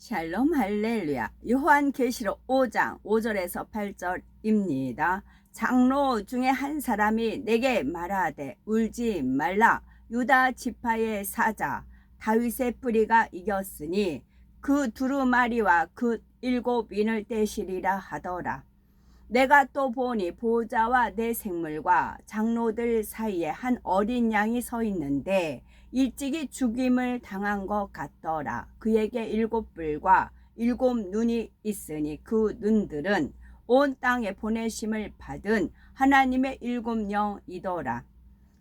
샬롬 할렐루야. 요한계시록 5장 5절에서 8절입니다. 장로 중에 한 사람이 내게 말하되 울지 말라. 유다 지파의 사자 다윗의 뿌리가 이겼으니 그 두루마리와 그 7인을 떼시리라 하더라. 내가 또 보니 보호자와 내 생물과 장로들 사이에 한 어린 양이 서 있는데 일찍이 죽임을 당한 것 같더라. 그에게 7뿔과 7눈이 있으니 그 눈들은 온 땅에 보내심을 받은 하나님의 7영이더라.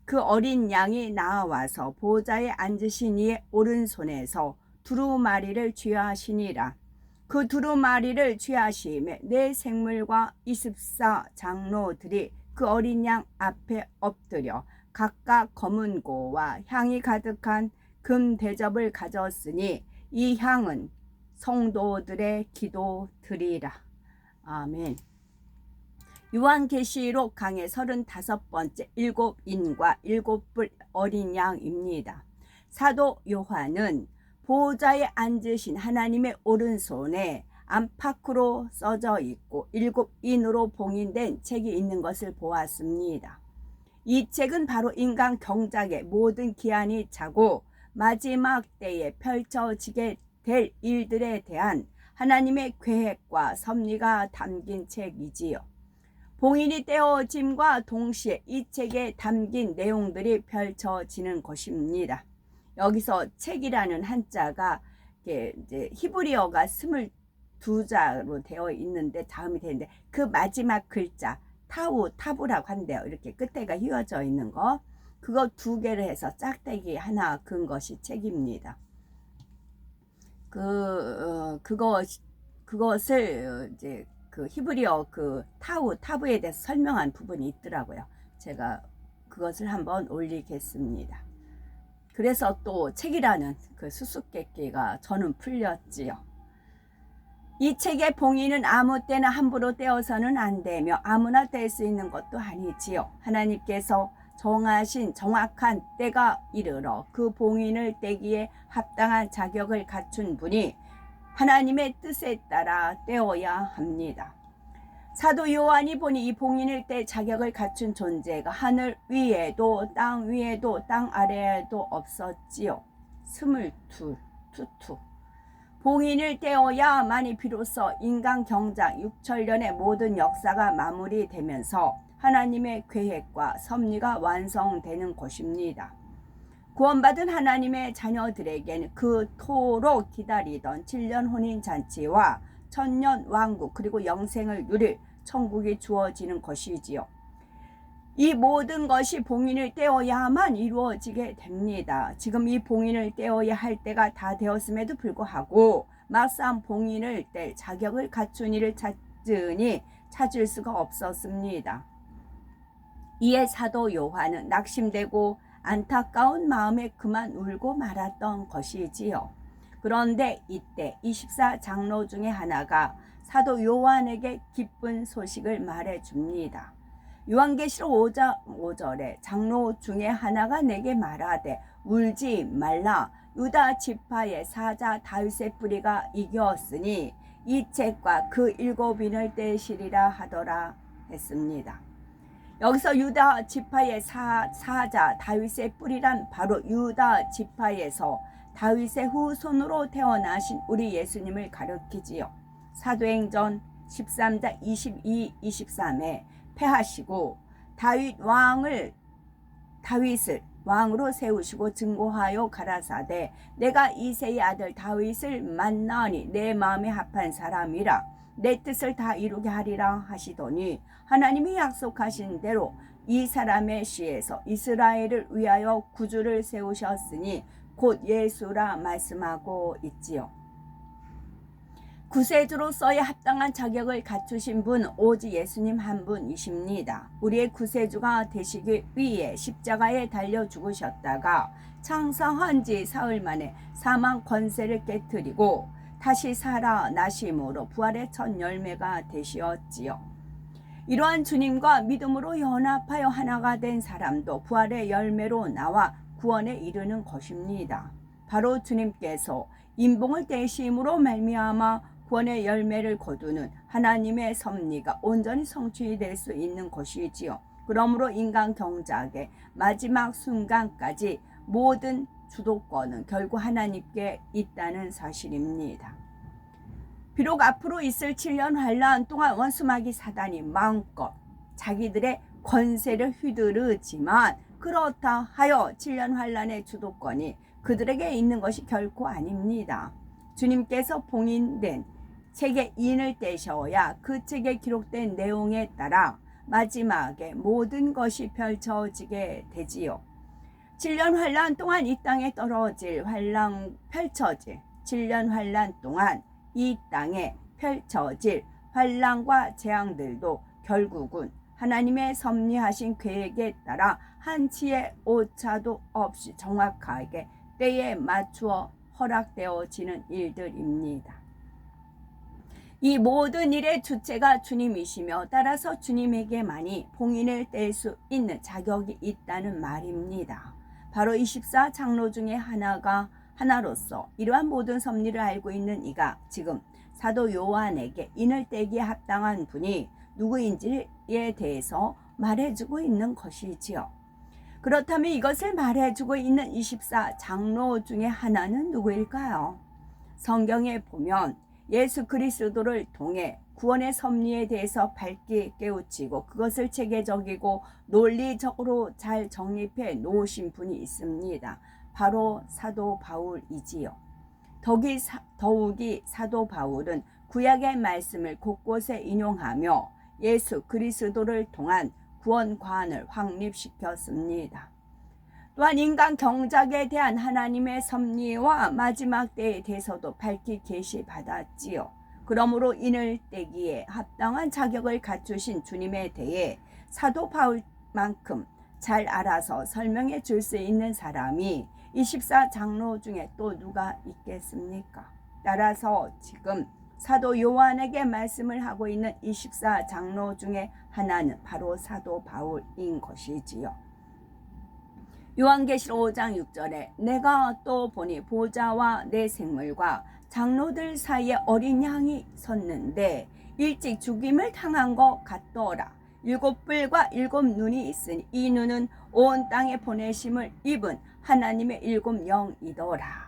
그 어린 양이 나와서 보호자에 앉으신 이의 오른손에서 두루마리를 쥐하시니라. 그 두루마리를 쥐하심에 내 생물과 24 장로들이 그 어린 양 앞에 엎드려 각각 검은 고와 향이 가득한 금 대접을 가졌으니 이 향은 성도들의 기도드리라. 아멘. 요한계시록 강의 35번째 7인과 7뿔 어린 양입니다. 사도 요한은 보호자에 앉으신 하나님의 오른손에 안팎으로 써져 있고 7인으로 봉인된 책이 있는 것을 보았습니다. 이 책은 바로 인간 경작의 모든 기한이 차고 마지막 때에 펼쳐지게 될 일들에 대한 하나님의 계획과 섭리가 담긴 책이지요. 봉인이 떼어짐과 동시에 이 책에 담긴 내용들이 펼쳐지는 것입니다. 여기서 책이라는 한자가 이제 히브리어가 22자로 되어 있는데 자음이 되는데 그 마지막 글자 타부라고 한대요. 이렇게 끝에가 휘어져 있는 거. 그거 2개를 해서 짝대기 하나 그은 것이 책입니다. 그것을 이제 그 히브리어 그 타부에 대해서 설명한 부분이 있더라고요. 제가 그것을 한번 올리겠습니다. 그래서 또 책이라는 그 수수께끼가 저는 풀렸지요. 이 책의 봉인은 아무 때나 함부로 떼어서는 안 되며 아무나 뗄 수 있는 것도 아니지요. 하나님께서 정하신 정확한 때가 이르러 그 봉인을 떼기에 합당한 자격을 갖춘 분이 하나님의 뜻에 따라 떼어야 합니다. 사도 요한이 보니 이 봉인을 뗄 자격을 갖춘 존재가 하늘 위에도 땅 위에도 땅 아래에도 없었지요. 22. 봉인을 떼어야만이 비로소 인간 경작 6천년의 모든 역사가 마무리되면서 하나님의 계획과 섭리가 완성되는 것입니다. 구원받은 하나님의 자녀들에게는 그토록 기다리던 7년 혼인잔치와 천년 왕국 그리고 영생을 누릴 천국이 주어지는 것이지요. 이 모든 것이 봉인을 떼어야만 이루어지게 됩니다. 지금 이 봉인을 떼어야 할 때가 다 되었음에도 불구하고 막상 봉인을 뗄 자격을 갖춘 이를 찾으니 찾을 수가 없었습니다. 이에 사도 요한은 낙심되고 안타까운 마음에 그만 울고 말았던 것이지요. 그런데 이때 24 장로 중에 하나가 사도 요한에게 기쁜 소식을 말해줍니다. 요한계시록 5절에 장로 중에 하나가 내게 말하되 울지 말라. 유다 지파의 사자 다윗의 뿌리가 이겼으니 이 책과 그 7인을 떼시리라 하더라 했습니다. 여기서 유다 지파의 사자 다윗의 뿌리란 바로 유다 지파에서 다윗의 후손으로 태어나신 우리 예수님을 가리키지요. 사도행전 13장 22, 23에 패하시고 다윗을 왕으로 세우시고 증거하여 가라사대 내가 이새의 아들 다윗을 만나니 내 마음에 합한 사람이라 내 뜻을 다 이루게 하리라 하시더니 하나님이 약속하신 대로 이 사람의 씨에서 이스라엘을 위하여 구주를 세우셨으니 곧 예수라 말씀하고 있지요. 구세주로서의 합당한 자격을 갖추신 분 오직 예수님 한 분이십니다. 우리의 구세주가 되시기 위해 십자가에 달려 죽으셨다가 창성한 지 사흘 만에 사망 권세를 깨뜨리고 다시 살아나심으로 부활의 첫 열매가 되시었지요. 이러한 주님과 믿음으로 연합하여 하나가 된 사람도 부활의 열매로 나와 구원에 이르는 것입니다. 바로 주님께서 인봉을 떼심으로 말미암아 구원의 열매를 거두는 하나님의 섭리가 온전히 성취될 수 있는 것이지요. 그러므로 인간 경작의 마지막 순간까지 모든 주도권은 결국 하나님께 있다는 사실입니다. 비록 앞으로 있을 7년 환란 동안 원수마귀 사단이 마음껏 자기들의 권세를 휘두르지만 그렇다 하여 7년 환란의 주도권이 그들에게 있는 것이 결코 아닙니다. 주님께서 봉인된 책의 인을 떼셔야 그 책에 기록된 내용에 따라 마지막에 모든 것이 펼쳐지게 되지요. 7년 환란 동안 이 땅에 펼쳐질 7년 환란 동안 이 땅에 펼쳐질 환란과 재앙들도 결국은 하나님의 섭리하신 계획에 따라 한치의 오차도 없이 정확하게 때에 맞추어 허락되어지는 일들입니다. 이 모든 일의 주체가 주님이시며 따라서 주님에게만이 봉인을 뗄 수 있는 자격이 있다는 말입니다. 바로 24 장로 중에 하나로서 이러한 모든 섭리를 알고 있는 이가 지금 사도 요한에게 인을 떼기에 합당한 분이 누구인지에 대해서 말해주고 있는 것이지요. 그렇다면 이것을 말해주고 있는 24 장로 중에 하나는 누구일까요? 성경에 보면 예수 그리스도를 통해 구원의 섭리에 대해서 밝게 깨우치고 그것을 체계적이고 논리적으로 잘 정립해 놓으신 분이 있습니다. 바로 사도 바울이지요. 더욱이 사도 바울은 구약의 말씀을 곳곳에 인용하며 예수 그리스도를 통한 구원관을 확립시켰습니다. 또한 인간 경작에 대한 하나님의 섭리와 마지막 때에 대해서도 밝히 계시받았지요. 그러므로 인을 떼기에 합당한 자격을 갖추신 주님에 대해 사도 바울만큼 잘 알아서 설명해 줄 수 있는 사람이 24 장로 중에 또 누가 있겠습니까? 따라서 지금 사도 요한에게 말씀을 하고 있는 24 장로 중에 하나는 바로 사도 바울인 것이지요. 요한계시록 5장 6절에 내가 또 보니 보좌와 내 생물과 장로들 사이에 어린 양이 섰는데 일찍 죽임을 당한 것 같더라. 7뿔과 7눈이 있으니 이 눈은 온 땅에 보내심을 입은 하나님의 7영이더라.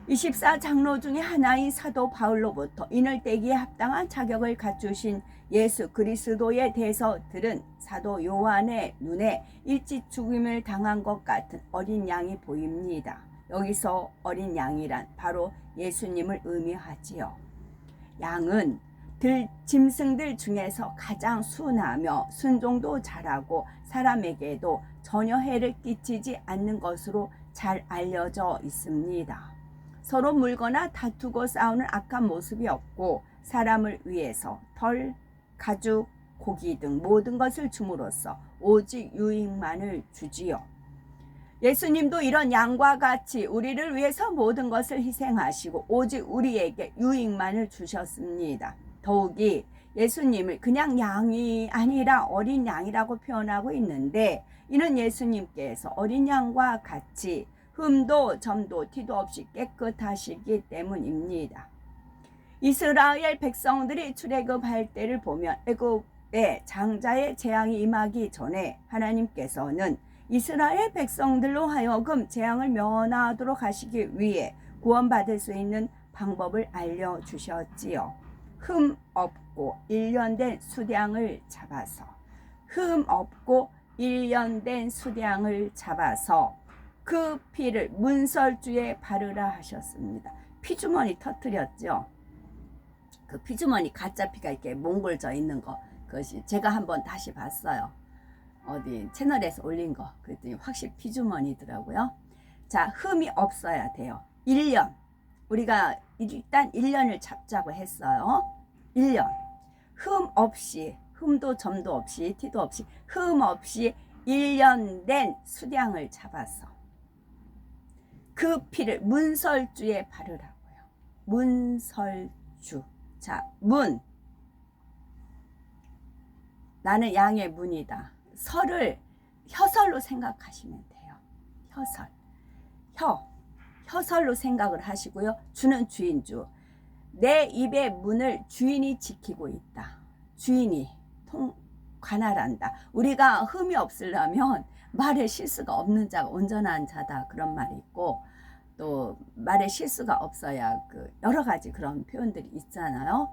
24 장로 중에 하나인 사도 바울로부터 인을 떼기에 합당한 자격을 갖추신 예수 그리스도에 대해서 들은 사도 요한의 눈에 일찍 죽임을 당한 것 같은 어린 양이 보입니다. 여기서 어린 양이란 바로 예수님을 의미하지요. 양은 짐승들 중에서 가장 순하며 순종도 잘하고 사람에게도 전혀 해를 끼치지 않는 것으로 잘 알려져 있습니다. 서로 물거나 다투고 싸우는 악한 모습이 없고 사람을 위해서 털, 가죽, 고기 등 모든 것을 줌으로써 오직 유익만을 주지요. 예수님도 이런 양과 같이 우리를 위해서 모든 것을 희생하시고 오직 우리에게 유익만을 주셨습니다. 더욱이 예수님을 그냥 양이 아니라 어린 양이라고 표현하고 있는데 이는 예수님께서 어린 양과 같이 흠도 점도 티도 없이 깨끗하시기 때문입니다. 이스라엘 백성들이 출애굽할 때를 보면 애굽의 장자의 재앙이 임하기 전에 하나님께서는 이스라엘 백성들로 하여금 재앙을 면하도록 하시기 위해 구원받을 수 있는 방법을 알려주셨지요. 흠 없고 1년 된 수량을 잡아서 그 피를 문설주에 바르라 하셨습니다. 피주머니 터뜨렸죠. 그 피주머니 가짜 피가 이렇게 몽골져 있는 거, 그것이 제가 한번 다시 봤어요. 어디 채널에서 올린 거. 그랬더니 확실히 피주머니더라고요. 자, 흠이 없어야 돼요. 1년. 우리가 일단 1년을 잡자고 했어요. 1년. 흠 없이, 흠도 점도 없이, 티도 없이, 흠 없이 1년 된 수량을 잡아서 그 피를 문설주에 바르라고요. 문설주. 자, 문. 나는 양의 문이다. 설을 혀설로 생각하시면 돼요. 혀설. 혀설로 생각을 하시고요. 주는 주인주. 내 입의 문을 주인이 지키고 있다. 주인이 관할한다. 우리가 흠이 없으려면 말에 실수가 없는 자가 온전한 자다. 그런 말이 있고, 또 말에 실수가 없어야 여러 가지 그런 표현들이 있잖아요.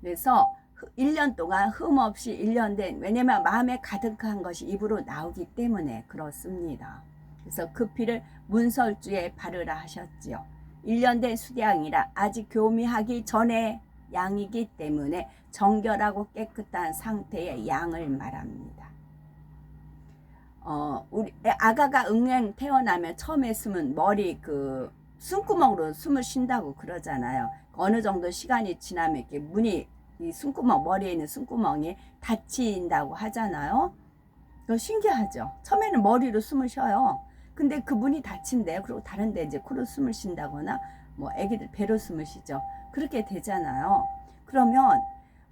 그래서 1년 동안 흠 없이 1년 된, 왜냐면 마음에 가득한 것이 입으로 나오기 때문에 그렇습니다. 그래서 그 피를 문설주에 바르라 하셨지요. 1년 된 수양이라 아직 교미하기 전에 양이기 때문에 정결하고 깨끗한 상태의 양을 말합니다. 우리 아가가 응행 태어나면 처음에 숨은 머리 숨구멍으로 숨을 쉰다고 그러잖아요. 어느 정도 시간이 지나면 이렇게 문이, 이 숨구멍, 머리에 있는 숨구멍이 닫힌다고 하잖아요. 그거 신기하죠. 처음에는 머리로 숨을 쉬어요. 근데 그 문이 닫힌대요. 그리고 다른 데 이제 코로 숨을 쉰다거나 뭐 애기들 배로 숨을 쉬죠. 그렇게 되잖아요. 그러면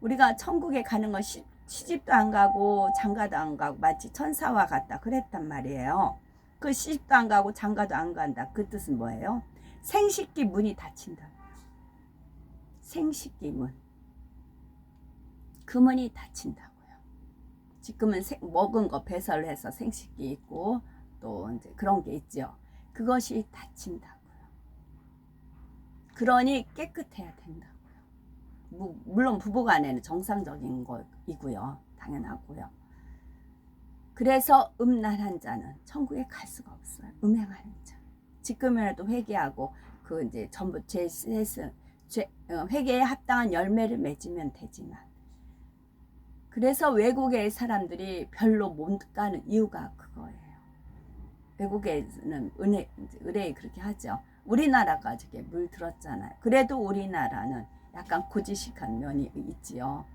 우리가 천국에 가는 건 시집도 안 가고 장가도 안 가고 마치 천사와 같다 그랬단 말이에요. 그 시집도 안 가고 장가도 안 간다. 그 뜻은 뭐예요? 생식기 문이 닫힌다고요. 생식기 문. 그 문이 닫힌다고요. 지금은 먹은 거 배설해서 생식기 있고 또 이제 그런 게 있죠. 그것이 닫힌다고요. 그러니 깨끗해야 된다고요. 물론 부부간에는 정상적인 거이고요. 당연하고요. 그래서 음란한 자는 천국에 갈 수가 없어요. 음행하는 자. 지금이라도 회개하고 이제 전부 회개에 합당한 열매를 맺으면 되지만, 그래서 외국의 사람들이 별로 못 가는 이유가 그거예요. 외국에는 의뢰 그렇게 하죠. 우리나라가 저게 물들었잖아요. 그래도 우리나라는 약간 고지식한 면이 있지요.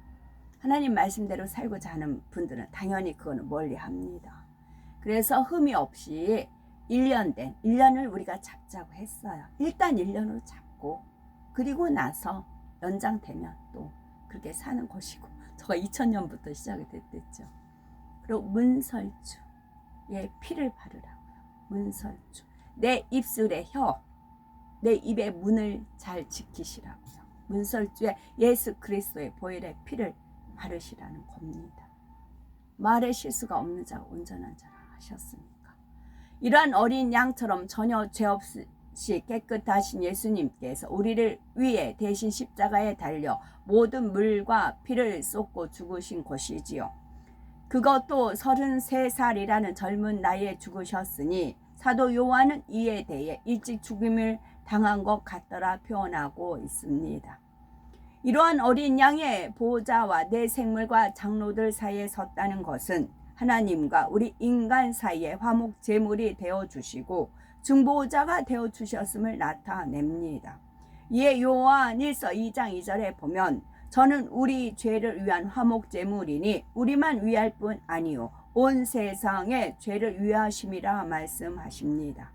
하나님 말씀대로 살고자 하는 분들은 당연히 그거는 멀리 합니다. 그래서 흠이 없이 1년을 우리가 잡자고 했어요. 일단 1년으로 잡고, 그리고 나서 연장되면 또 그렇게 사는 것이고, 저가 2000년부터 시작이 됐댔죠. 그리고 문설주의 피를 바르라고요. 문설주. 내 입술의 내 입의 문을 잘 지키시라고요. 문설주에 예수 그리스도의 보혈의 피를 바르시라는 겁니다. 말에 실수가 없는 자가 온전한 자라 하셨으니까. 이러한 어린 양처럼 전혀 죄 없이 깨끗하신 예수님께서 우리를 위해 대신 십자가에 달려 모든 물과 피를 쏟고 죽으신 것이지요. 그것도 33살이라는 젊은 나이에 죽으셨으니 사도 요한은 이에 대해 일찍 죽음을 당한 것 같더라 표현하고 있습니다. 이러한 어린 양의 보호자와 내 생물과 장로들 사이에 섰다는 것은 하나님과 우리 인간 사이에 화목 제물이 되어주시고 중보자가 되어주셨음을 나타냅니다. 이에 요한 1서 2장 2절에 보면 저는 우리 죄를 위한 화목 제물이니 우리만 위할 뿐 아니요 온 세상의 죄를 위하심이라 말씀하십니다.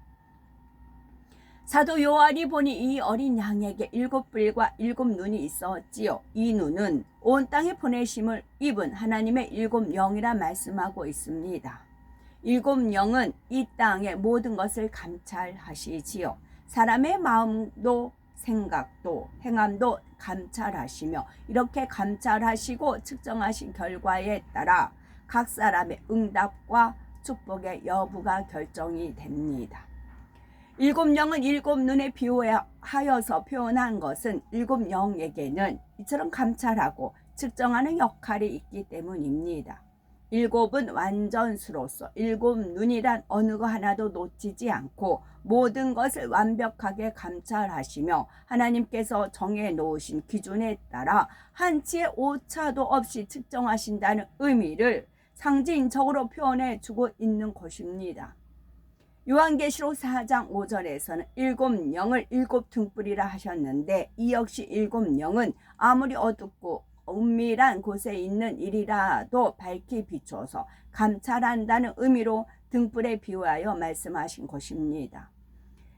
사도 요한이 보니 이 어린 양에게 7뿔과 7눈이 있었지요. 이 눈은 온 땅에 보내심을 입은 하나님의 7영이라 말씀하고 있습니다. 7영은 이 땅의 모든 것을 감찰하시지요. 사람의 마음도 생각도 행함도 감찰하시며 이렇게 감찰하시고 측정하신 결과에 따라 각 사람의 응답과 축복의 여부가 결정이 됩니다. 7영은 7눈에 비유하여서 표현한 것은 7영에게는 이처럼 감찰하고 측정하는 역할이 있기 때문입니다. 7은 완전수로서 7눈이란 어느 거 하나도 놓치지 않고 모든 것을 완벽하게 감찰하시며 하나님께서 정해 놓으신 기준에 따라 한치의 오차도 없이 측정하신다는 의미를 상징적으로 표현해 주고 있는 것입니다. 요한계시록 4장 5절에서는 7영을 7등불이라 하셨는데 이 역시 7영은 아무리 어둡고 은밀한 곳에 있는 일이라도 밝히 비춰서 감찰한다는 의미로 등불에 비유하여 말씀하신 것입니다.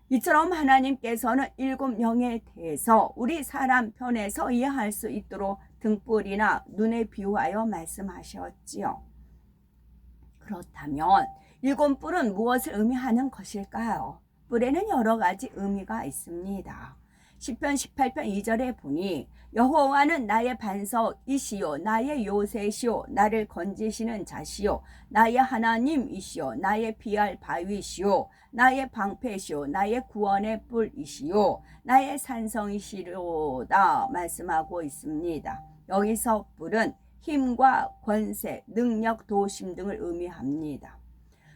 이처럼 하나님께서는 7영에 대해서 우리 사람 편에서 이해할 수 있도록 등불이나 눈에 비유하여 말씀하셨지요. 그렇다면 7뿔은 무엇을 의미하는 것일까요? 뿔에는 여러 가지 의미가 있습니다. 시편 18편 2절에 보니 여호와는 나의 반석이시요 나의 요새시요 나를 건지시는 자시요 나의 하나님이시요 나의 피할 바위시요 나의 방패시요 나의 구원의 뿔이시요 나의 산성이시로다 말씀하고 있습니다. 여기서 뿔은 힘과 권세, 능력, 도심 등을 의미합니다.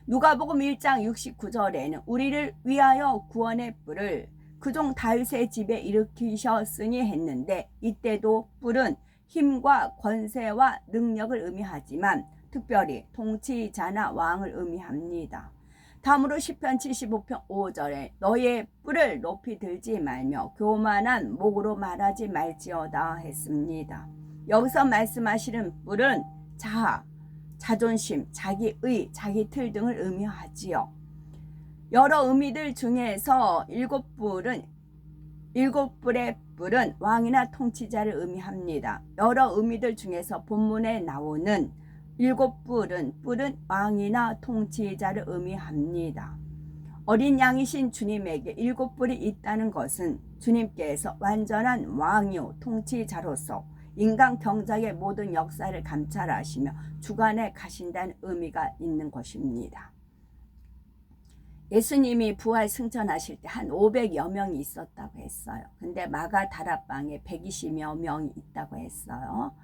누가복음 1장 69절에는 우리를 위하여 구원의 뿔을 그종 다윗의 집에 일으키셨으니 했는데, 이때도 뿔은 힘과 권세와 능력을 의미하지만 특별히 통치자나 왕을 의미합니다. 다음으로 시편 75편 5절에 너의 뿔을 높이 들지 말며 교만한 목으로 말하지 말지어다 했습니다. 여기서 말씀하시는 뿔은 자아, 자존심, 자기의, 자기 틀 등을 의미하지요. 여러 의미들 중에서 일곱 뿔의 뿔은 왕이나 통치자를 의미합니다. 여러 의미들 중에서 본문에 나오는 일곱 뿔은 왕이나 통치자를 의미합니다. 어린 양이신 주님에게 일곱 뿔이 있다는 것은 주님께서 완전한 왕이요 통치자로서 인간 경작의 모든 역사를 감찰하시며 주관해 가신다는 의미가 있는 것입니다. 예수님이 부활 승천하실 때 한 500여 명이 있었다고 했어요. 근데 마가 다락방에 120여 명이 있다고 했어요.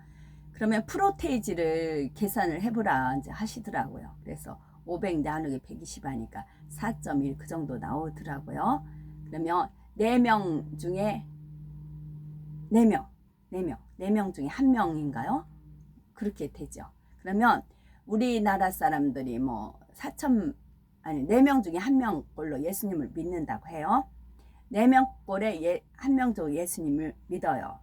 그러면 프로테이지를 계산을 해보라 이제 하시더라고요. 그래서 500 나누기 120 하니까 4.1 그 정도 나오더라고요. 그러면 4명 중에 4명 중에 1명인가요? 그렇게 되죠. 그러면 우리나라 사람들이 뭐 4명 중에 1명 꼴로 예수님을 믿는다고 해요. 4명 꼴에 1명 중 예수님을 믿어요.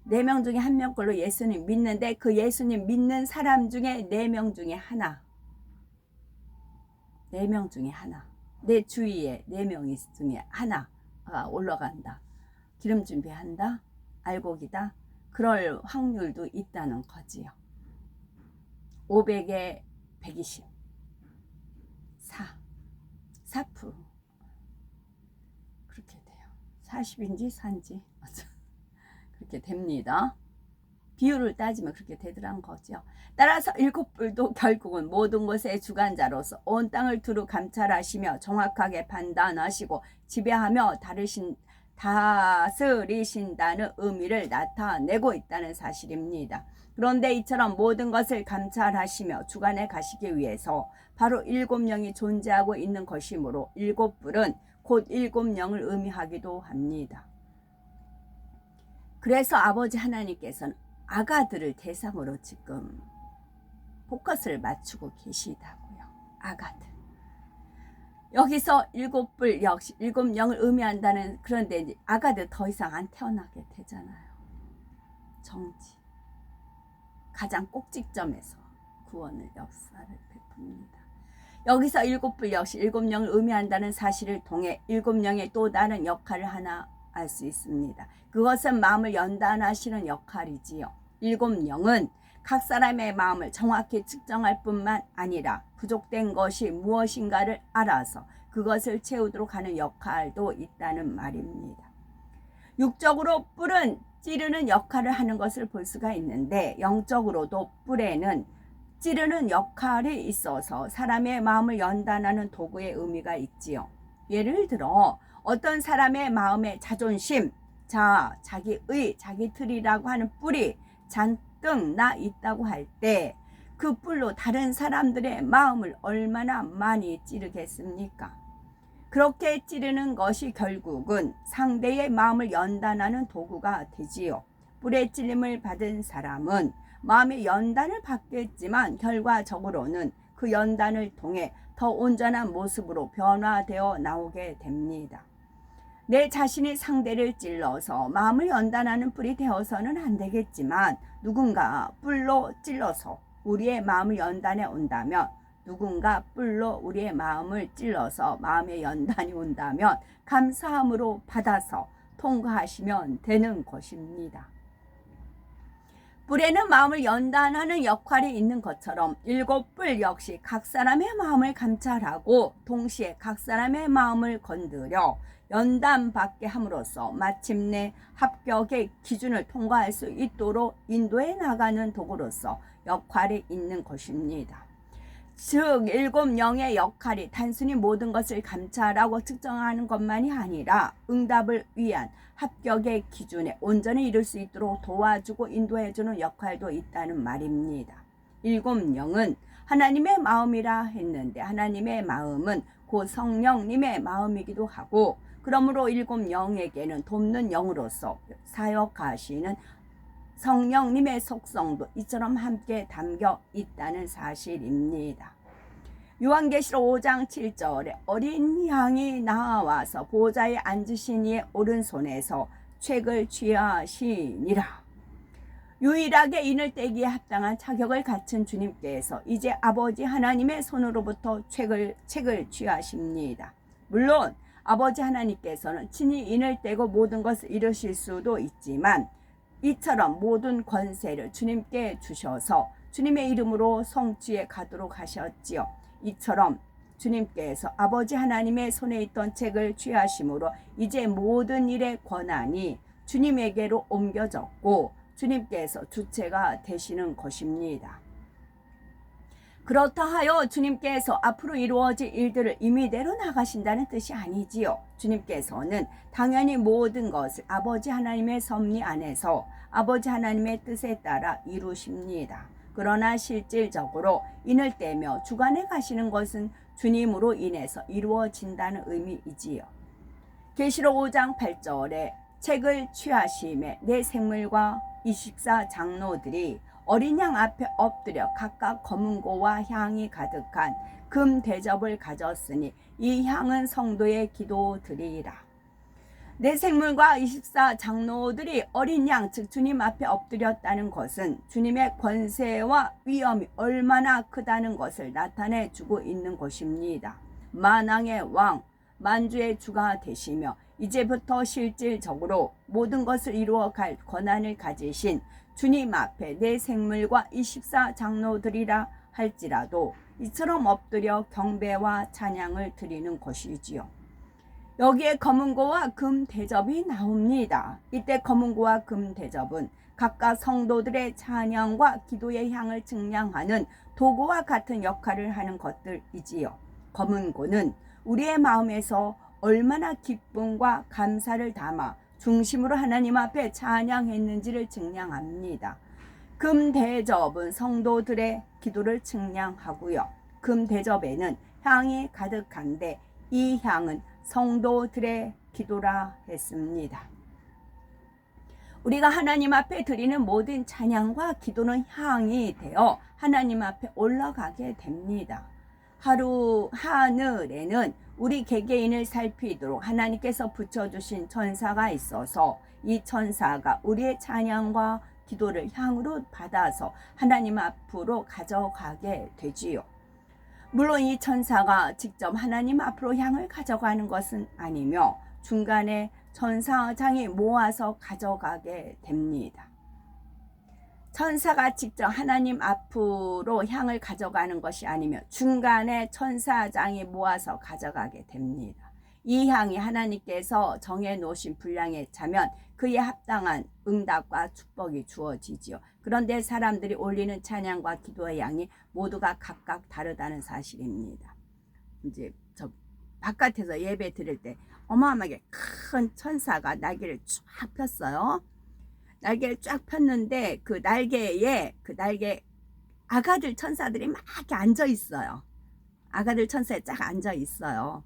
4명 중에 1명 꼴로 예수님 믿는데 그 예수님 믿는 사람 중에 4명 중에 하나. 4명 중에 하나. 내 주위에 4명 중에 하나가 올라간다. 기름 준비한다. 알곡이다. 그럴 확률도 있다는 거지요. 500에 120. 4% 그렇게 돼요. 40인지 4인지 그렇게 됩니다. 비율을 따지면 그렇게 되더란 거죠. 따라서 일곱 뿔도 결국은 모든 것의 주관자로서 온 땅을 두루 감찰하시며 정확하게 판단하시고 지배하며 다스리신다는 의미를 나타내고 있다는 사실입니다. 그런데 이처럼 모든 것을 감찰하시며 주관해 가시기 위해서 바로 7영이 존재하고 있는 것이므로 7뿔은 곧 7영을 의미하기도 합니다. 그래서 아버지 하나님께서는 아가들을 대상으로 지금 포커스를 맞추고 계시다고요. 아가들. 여기서 7뿔 역시 7영을 의미한다는, 그런데 이제 아가들 더 이상 안 태어나게 되잖아요. 정지. 가장 꼭지점에서 구원의 역사를 베풉니다. 여기서 7뿔 역시 7영을 의미한다는 사실을 통해 7영의 또 다른 역할을 하나 알 수 있습니다. 그것은 마음을 연단하시는 역할이지요. 7영은 각 사람의 마음을 정확히 측정할 뿐만 아니라 부족된 것이 무엇인가를 알아서 그것을 채우도록 하는 역할도 있다는 말입니다. 육적으로 뿔은 찌르는 역할을 하는 것을 볼 수가 있는데, 영적으로도 뿔에는 찌르는 역할이 있어서 사람의 마음을 연단하는 도구의 의미가 있지요. 예를 들어 어떤 사람의 마음에 자존심, 자아, 자기의, 자기 틀이라고 하는 뿔이 잔뜩 나 있다고 할 때 그 뿔로 다른 사람들의 마음을 얼마나 많이 찌르겠습니까? 그렇게 찌르는 것이 결국은 상대의 마음을 연단하는 도구가 되지요. 뿔에 찔림을 받은 사람은 마음의 연단을 받겠지만 결과적으로는 그 연단을 통해 더 온전한 모습으로 변화되어 나오게 됩니다. 내 자신이 상대를 찔러서 마음을 연단하는 뿔이 되어서는 안 되겠지만, 누군가 뿔로 찔러서 우리의 마음을 연단해 온다면, 누군가 뿔로 우리의 마음을 찔러서 마음의 연단이 온다면 감사함으로 받아서 통과하시면 되는 것입니다. 뿔에는 마음을 연단하는 역할이 있는 것처럼 일곱 뿔 역시 각 사람의 마음을 감찰하고 동시에 각 사람의 마음을 건드려 연단받게 함으로써 마침내 합격의 기준을 통과할 수 있도록 인도해 나가는 도구로서 역할이 있는 것입니다. 즉 일곱 영의 역할이 단순히 모든 것을 감찰하고 측정하는 것만이 아니라 응답을 위한 합격의 기준에 온전히 이룰 수 있도록 도와주고 인도해주는 역할도 있다는 말입니다. 일곱 영은 하나님의 마음이라 했는데 하나님의 마음은 곧 성령님의 마음이기도 하고 그러므로 일곱 영에게는 돕는 영으로서 사역하시는 성령님의 속성도 이처럼 함께 담겨 있다는 사실입니다. 요한계시록 5장 7절에 어린 양이 나와서 보좌에 앉으신 이의 오른손에서 책을 취하시니라. 유일하게 인을 떼기에 합당한 자격을 갖춘 주님께서 이제 아버지 하나님의 손으로부터 책을 취하십니다. 물론 아버지 하나님께서는 친히 인을 떼고 모든 것을 이루실 수도 있지만 이처럼 모든 권세를 주님께 주셔서 주님의 이름으로 성취해 가도록 하셨지요. 이처럼 주님께서 아버지 하나님의 손에 있던 책을 취하심으로 이제 모든 일의 권한이 주님에게로 옮겨졌고 주님께서 주체가 되시는 것입니다. 그렇다 하여 주님께서 앞으로 이루어질 일들을 임의대로 나가신다는 뜻이 아니지요. 주님께서는 당연히 모든 것을 아버지 하나님의 섭리 안에서 아버지 하나님의 뜻에 따라 이루십니다. 그러나 실질적으로 인을 떼며 주관해 가시는 것은 주님으로 인해서 이루어진다는 의미이지요. 계시록 5장 8절에 책을 취하심에 내 생물과 24 장로들이 어린 양 앞에 엎드려 각각 검은고와 향이 가득한 금 대접을 가졌으니 이 향은 성도의 기도드리라. 내 생물과 24 장로들이 어린 양 즉 주님 앞에 엎드렸다는 것은 주님의 권세와 위엄이 얼마나 크다는 것을 나타내 주고 있는 것입니다. 만왕의 왕 만주의 주가 되시며 이제부터 실질적으로 모든 것을 이루어갈 권한을 가지신 주님 앞에 내 생물과 24 장로들이라 할지라도 이처럼 엎드려 경배와 찬양을 드리는 것이지요. 여기에 검은고와 금 대접이 나옵니다. 이때 검은고와 금 대접은 각각 성도들의 찬양과 기도의 향을 증량하는 도구와 같은 역할을 하는 것들이지요. 검은고는 우리의 마음에서 얼마나 기쁨과 감사를 담아 중심으로 하나님 앞에 찬양했는지를 증량합니다. 금 대접은 성도들의 기도를 증량하고요. 금 대접에는 향이 가득한데 이 향은 성도들의 기도라 했습니다. 우리가 하나님 앞에 드리는 모든 찬양과 기도는 향이 되어 하나님 앞에 올라가게 됩니다. 하늘에는 우리 개개인을 살피도록 하나님께서 붙여주신 천사가 있어서 이 천사가 우리의 찬양과 기도를 향으로 받아서 하나님 앞으로 가져가게 되지요. 물론 이 천사가 직접 하나님 앞으로 향을 가져가는 것은 아니며 중간에 천사장이 모아서 가져가게 됩니다. 천사가 직접 하나님 앞으로 향을 가져가는 것이 아니며 중간에 천사장이 모아서 가져가게 됩니다. 이 향이 하나님께서 정해 놓으신 분량에 차면 그에 합당한 응답과 축복이 주어지지요. 그런데 사람들이 올리는 찬양과 기도의 양이 모두가 각각 다르다는 사실입니다. 이제 저 바깥에서 예배 드릴 때 어마어마하게 큰 천사가 날개를 쫙 폈어요. 날개를 쫙 폈는데 그 날개 아가들 천사들이 막 이렇게 앉아 있어요. 아가들 천사에 쫙 앉아 있어요.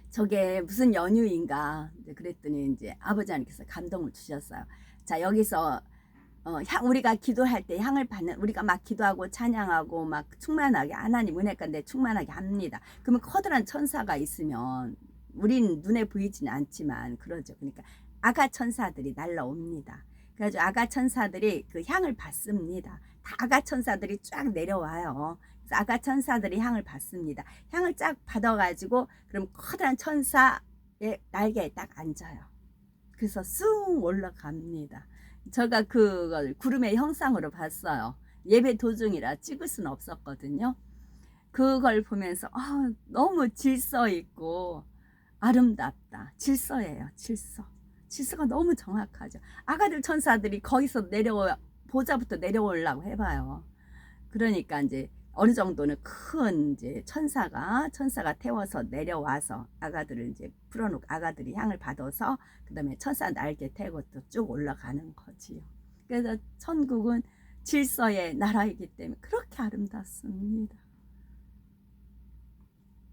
저게 무슨 연유인가 그랬더니 이제 아버지 하나님께서 감동을 주셨어요. 자, 여기서 우리가 기도할 때 향을 받는, 우리가 막 기도하고 찬양하고 막 충만하게 하나님 은혜 가운데 충만하게 합니다. 그러면 커다란 천사가 있으면 우린 눈에 보이지는 않지만 그러죠. 그러니까 아가 천사들이 날라옵니다. 그래가지고 아가 천사들이 그 향을 받습니다. 다 아가 천사들이 쫙 내려와요. 그래서 아가 천사들이 향을 받습니다. 향을 쫙 받아가지고 그럼 커다란 천사의 날개에 딱 앉아요. 그래서 쑥 올라갑니다. 제가 그걸 구름의 형상으로 봤어요. 예배 도중이라 찍을 수는 없었거든요. 그걸 보면서 너무 질서 있고 아름답다. 질서예요. 질서. 질서가 너무 정확하죠. 아가들 천사들이 거기서 보좌부터 내려오려고 해봐요. 그러니까 이제 어느 정도는 큰 이제 천사가 태워서 내려와서 아가들을 이제 풀어놓고 아가들이 향을 받아서 그 다음에 천사 날개 태고 또 쭉 올라가는 거지요. 그래서 천국은 질서의 나라이기 때문에 그렇게 아름답습니다.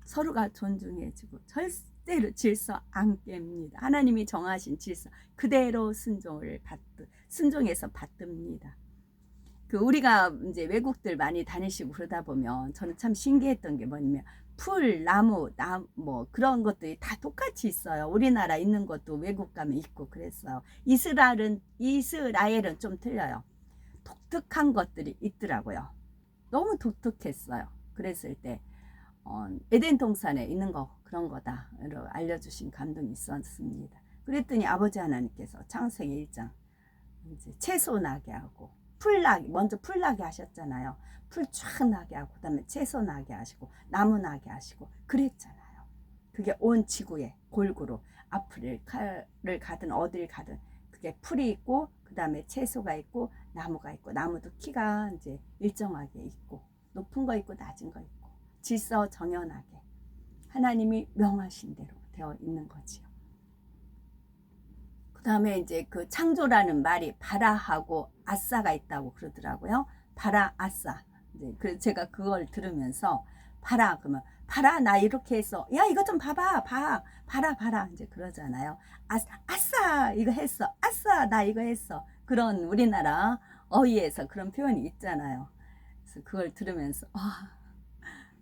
서로가 존중해주고 절대로 질서 안 깹니다. 하나님이 정하신 질서 그대로 순종해서 받듭니다. 우리가 이제 외국들 많이 다니시고 그러다 보면 저는 참 신기했던 게 뭐냐면 풀, 나무, 뭐 그런 것들이 다 똑같이 있어요. 우리나라 있는 것도 외국 가면 있고 그랬어요. 이스라엘은 좀 틀려요. 독특한 것들이 있더라고요. 너무 독특했어요. 그랬을 때 에덴 동산에 있는 거 그런 거다 알려주신 감동이 있었습니다. 그랬더니 아버지 하나님께서 창세기 1장 이제 채소 나게 하고 먼저 풀 나게 하셨잖아요. 풀 쫙 나게 하고 그다음에 채소 나게 하시고 나무 나게 하시고 그랬잖아요. 그게 온 지구에 골고루 앞을 가든 어딜 가든 그게 풀이 있고 그다음에 채소가 있고 나무가 있고 나무도 키가 이제 일정하게 있고 높은 거 있고 낮은 거 있고 질서 정연하게 하나님이 명하신 대로 되어 있는 거지요. 그 다음에 이제 그 창조라는 말이 바라하고 아싸가 있다고 그러더라고요. 바라 아싸. 이제 제가 그걸 들으면서 그러면 나 이렇게 했어. 야 이거 좀 봐봐. 봐라 이제 그러잖아요. 아싸 이거 했어. 아싸 나 이거 했어. 그런 우리나라 어휘에서 그런 표현이 있잖아요. 그래서 그걸 들으면서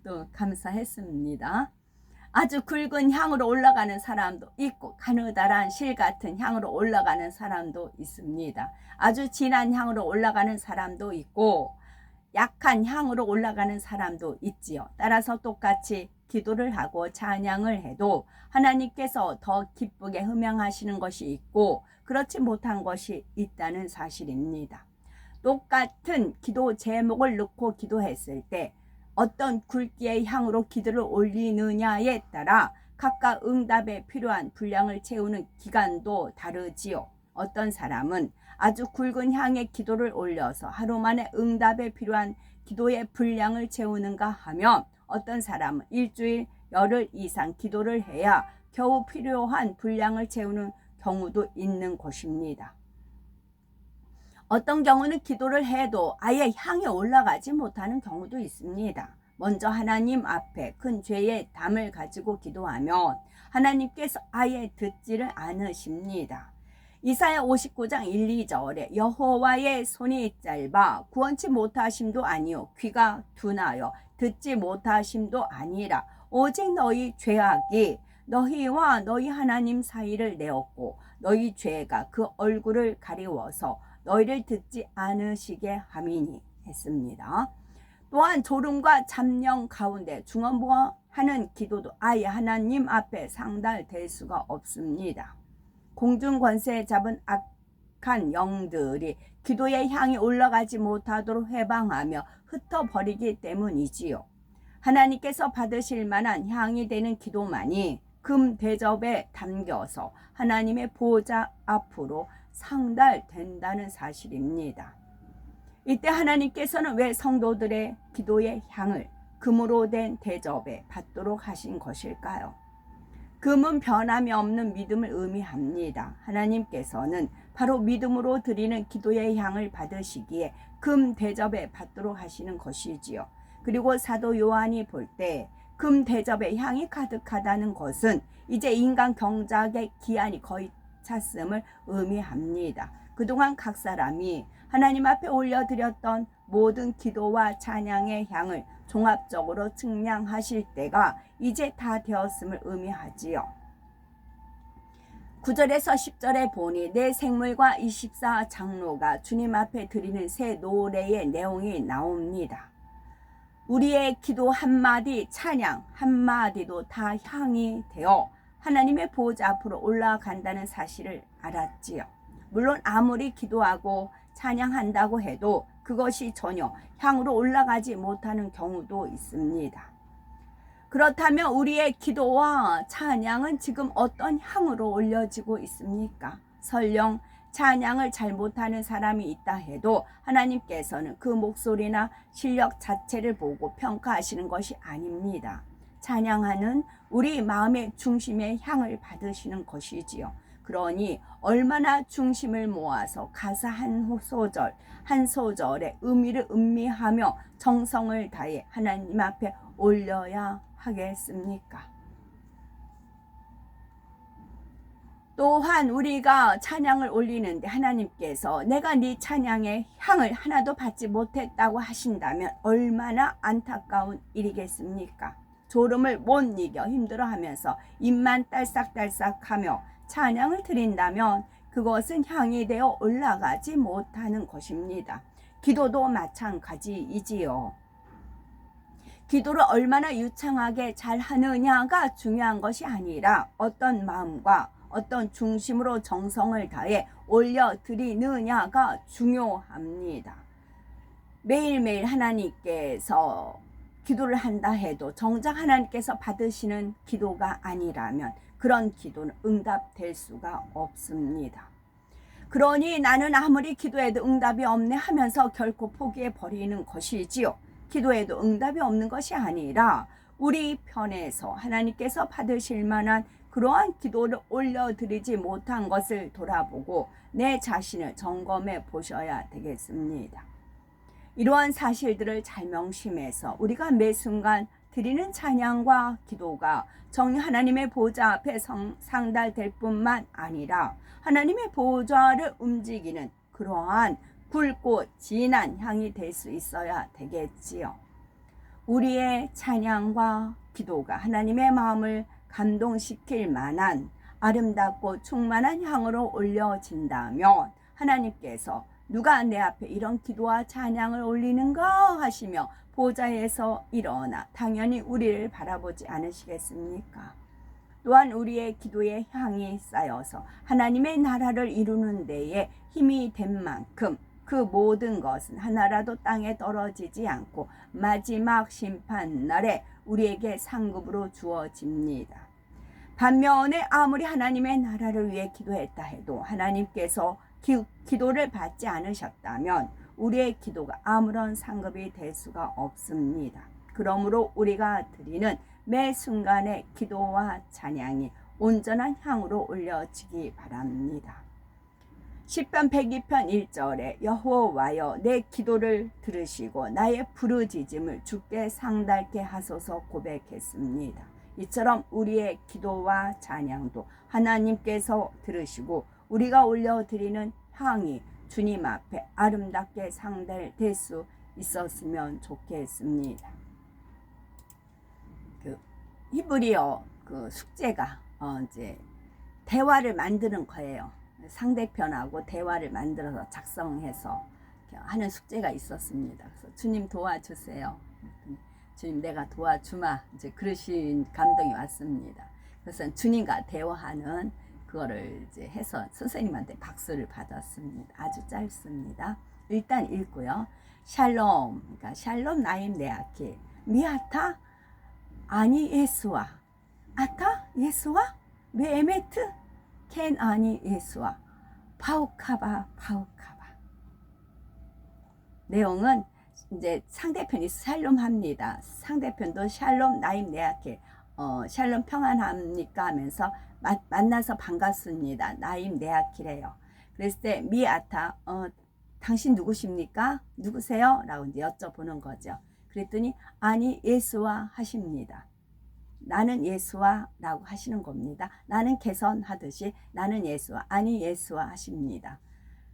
또 감사했습니다. 아주 굵은 향으로 올라가는 사람도 있고 가느다란 실 같은 향으로 올라가는 사람도 있습니다. 아주 진한 향으로 올라가는 사람도 있고 약한 향으로 올라가는 사람도 있지요. 따라서 똑같이 기도를 하고 찬양을 해도 하나님께서 더 기쁘게 흠양하시는 것이 있고 그렇지 못한 것이 있다는 사실입니다. 똑같은 기도 제목을 넣고 기도했을 때 어떤 굵기의 향으로 기도를 올리느냐에 따라 각각 응답에 필요한 분량을 채우는 기간도 다르지요. 어떤 사람은 아주 굵은 향의 기도를 올려서 하루 만에 응답에 필요한 기도의 분량을 채우는가 하면 어떤 사람은 일주일, 열흘 이상 기도를 해야 겨우 필요한 분량을 채우는 경우도 있는 것입니다. 어떤 경우는 기도를 해도 아예 향이 올라가지 못하는 경우도 있습니다. 먼저 하나님 앞에 큰 죄의 담을 가지고 기도하면 하나님께서 아예 듣지를 않으십니다. 이사야 59장 1, 2절에 여호와의 손이 짧아 구원치 못하심도 아니요 귀가 둔하여 듣지 못하심도 아니라 오직 너희 죄악이 너희와 너희 하나님 사이를 내었고 너희 죄가 그 얼굴을 가리워서 너희를 듣지 않으시게 함이니 했습니다. 또한 졸음과 잠령 가운데 중언부언하는 기도도 아예 하나님 앞에 상달될 수가 없습니다. 공중 권세 잡은 악한 영들이 기도의 향이 올라가지 못하도록 해방하며 흩어버리기 때문이지요. 하나님께서 받으실 만한 향이 되는 기도만이 금 대접에 담겨서 하나님의 보좌 앞으로 상달된다는 사실입니다. 이때 하나님께서는 왜 성도들의 기도의 향을 금으로 된 대접에 받도록 하신 것일까요? 금은 변함이 없는 믿음을 의미합니다. 하나님께서는 바로 믿음으로 드리는 기도의 향을 받으시기에 금 대접에 받도록 하시는 것이지요. 그리고 사도 요한이 볼 때 금 대접에 향이 가득하다는 것은 이제 인간 경작의 기한이 거의 찼음을 의미합니다. 그동안 각 사람이 하나님 앞에 올려드렸던 모든 기도와 찬양의 향을 종합적으로 측량하실 때가 이제 다 되었음을 의미하지요. 9절에서 10절에 보니 내 생물과 24장로가 주님 앞에 드리는 새 노래의 내용이 나옵니다. 우리의 기도 한마디, 찬양 한마디도 다 향이 되어 하나님의 보좌 앞으로 올라간다는 사실을 알았지요. 물론 아무리 기도하고 찬양한다고 해도 그것이 전혀 향으로 올라가지 못하는 경우도 있습니다. 그렇다면 우리의 기도와 찬양은 지금 어떤 향으로 올려지고 있습니까? 설령 찬양을 잘 못하는 사람이 있다 해도 하나님께서는 그 목소리나 실력 자체를 보고 평가하시는 것이 아닙니다. 찬양하는 우리 마음의 중심의 향을 받으시는 것이지요. 그러니 얼마나 중심을 모아서 가사 한 소절 한 소절의 의미를 음미하며 정성을 다해 하나님 앞에 올려야 하겠습니까? 또한 우리가 찬양을 올리는데 하나님께서 내가 네 찬양의 향을 하나도 받지 못했다고 하신다면 얼마나 안타까운 일이겠습니까? 졸음을 못 이겨 힘들어하면서 입만 딸싹딸싹하며 찬양을 드린다면 그것은 향이 되어 올라가지 못하는 것입니다. 기도도 마찬가지이지요. 기도를 얼마나 유창하게 잘 하느냐가 중요한 것이 아니라 어떤 마음과 어떤 중심으로 정성을 다해 올려드리느냐가 중요합니다. 매일매일 하나님께서 기도를 한다 해도 정작 하나님께서 받으시는 기도가 아니라면 그런 기도는 응답될 수가 없습니다. 그러니 나는 아무리 기도해도 응답이 없네 하면서 결코 포기해 버리는 것이지요. 기도해도 응답이 없는 것이 아니라 우리 편에서 하나님께서 받으실 만한 그러한 기도를 올려드리지 못한 것을 돌아보고 내 자신을 점검해 보셔야 되겠습니다. 이러한 사실들을 잘 명심해서 우리가 매 순간 드리는 찬양과 기도가 정녕 하나님의 보좌 앞에 상달될 뿐만 아니라 하나님의 보좌를 움직이는 그러한 굵고 진한 향이 될 수 있어야 되겠지요. 우리의 찬양과 기도가 하나님의 마음을 감동시킬 만한 아름답고 충만한 향으로 올려진다면 하나님께서 누가 내 앞에 이런 기도와 찬양을 올리는가 하시며 보좌에서 일어나 당연히 우리를 바라보지 않으시겠습니까? 또한 우리의 기도의 향이 쌓여서 하나님의 나라를 이루는 데에 힘이 된 만큼 그 모든 것은 하나라도 땅에 떨어지지 않고 마지막 심판날에 우리에게 상급으로 주어집니다. 반면에 아무리 하나님의 나라를 위해 기도했다 해도 하나님께서 기도를 받지 않으셨다면 우리의 기도가 아무런 상급이 될 수가 없습니다. 그러므로 우리가 드리는 매 순간의 기도와 찬양이 온전한 향으로 올려지기 바랍니다. 시편 102편 1절에 여호와여 내 기도를 들으시고 나의 부르짖음을 주께 상달케 하소서 고백했습니다. 이처럼 우리의 기도와 찬양도 하나님께서 들으시고 우리가 올려드리는 향이 주님 앞에 아름답게 상달될 수 있었으면 좋겠습니다. 히브리어 숙제가 이제 대화를 만드는 거예요. 상대편하고 대화를 만들어서 작성해서 하는 숙제가 있었습니다. 그래서 주님 도와주세요. 주님 내가 도와주마. 이제 그러신 감동이 왔습니다. 그래서 주님과 대화하는 그거를 이제 해서 선생님한테 박수를 받았습니다. 아주 짧습니다. 일단 읽고요. 샬롬, 그러니까 샬롬 나임 네아키 미아타 아니 예수와 아타 예수와 메에메트 켄 아니 예수와 파우카바 파우카바. 내용은 이제 상대편이 샬롬합니다. 상대편도 샬롬 나임 네아케 샬롬 평안합니까 하면서 만나서 반갑습니다. 나임 네아키래요. 그랬을 때 미아타 당신 누구십니까? 누구세요? 라고 이제 여쭤보는 거죠. 그랬더니 아니 예수와 하십니다. 나는 예수와 라고 하시는 겁니다. 나는 개선하듯이 나는 예수와 아니 예수와 하십니다.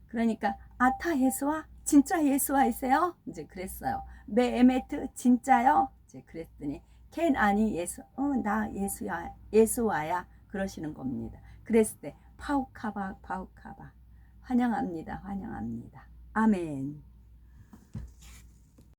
그러니까 아타 예수와 진짜 예수와이세요? 이제 그랬어요. 메에메트 진짜요? 이제 그랬더니 켄 아니 예수 나 예수와야 그러시는 겁니다. 그랬을 때 파우카바 파우카바 환영합니다. 환영합니다. 아멘.